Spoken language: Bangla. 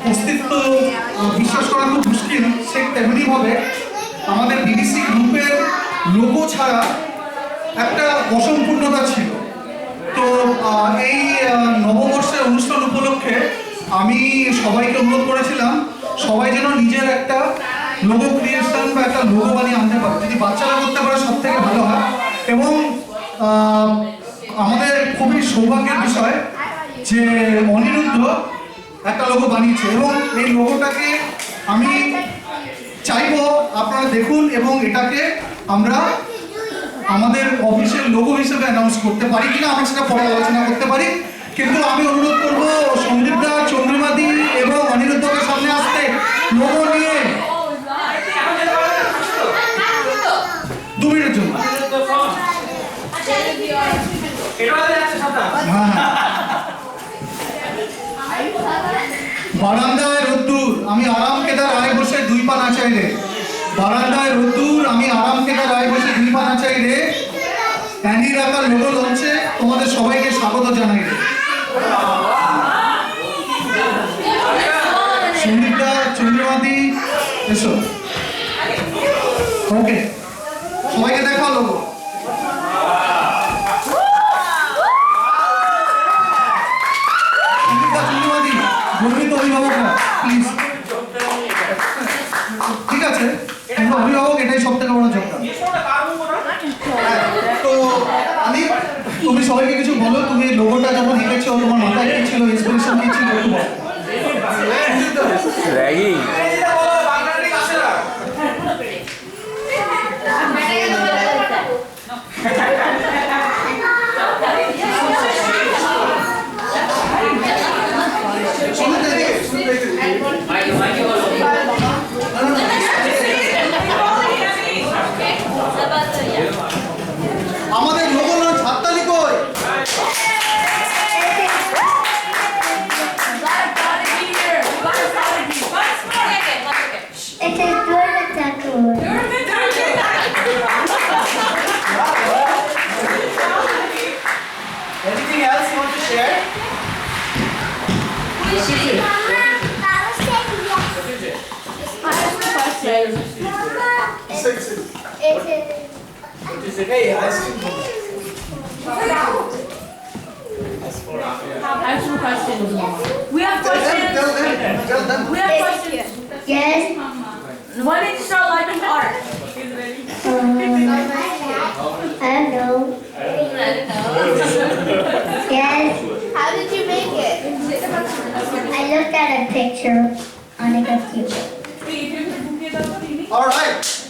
অস্তিত্ব বিশ্বাস করা খুব মুশকিল, ঠিক তেমনিভাবে আমাদের বিবিসি গ্রুপের লোগো ছাড়া একটা অসম্পূর্ণতা ছিল। তো এই নববর্ষের অনুষ্ঠান উপলক্ষে আমি সবাইকে অনুরোধ করেছিলাম সবাই যেন নিজের একটা লোগো ক্রিয়েশন বা একটা লোগো বানিয়ে আনতে পারে। যদি বাচ্চারা করতে পারে সব থেকে ভালো হয়। এবং আমাদের খুবই সৌভাগ্যের বিষয় যে অনিরুদ্ধ একটা লোগো বানিয়েছে এবং এই লোগোটাকে আমি চাইবো আপনারা দেখুন এবং এটাকে আমরা আমাদের অফিসের লোগো হিসেবে অ্যানাউন্স করতে পারি কিনা আমরা সেটা পরে আলোচনা করতে পারি। কিন্তু আমি অনুরোধ করবো সন্দীপদা, চন্দ্রিমাদি এবং অনিরুদ্ধকে সামনে আসতে লোগো নিয়ে 2 মিনিটের জন্য। বারান্দায় রোদ্দুর আমি আরাম কেদার আয় বসে 2 পা নাচাই রে। বারান্দায় রোদ্দুর আমি আরাম কেদার আয় বসে 2 পা নাচাই রে। অ্যানির আকার লোগো লঞ্চে তোমাদের সবাইকে স্বাগত জানাই রে। সন্দীপদা, চন্দ্রমাদি এসো। ওকে, সবাইকে দেখা লোগো। গর্বিত অভিভাবকরা প্লিজ, ঠিক আছে? কিন্তু অভিভাবক এটাই সব থেকে বড় যোগদান। তো তুমি সবাইকে কিছু বলো, তুমি লোগোটা যখন এঁকেছো তোমার মাথায় কি ছিল, ইন্সপিরেশন কি ছিল একটু বলো। আমাদের লোগো লঞ্চ হাততালি কই? Anything else you want to share? Hey, ice cream. I have some questions. We have questions. Tell them. We have questions. Yes. When did you start liking art? I don't know. Yes. How did you make it? I looked at a picture on a computer. All right.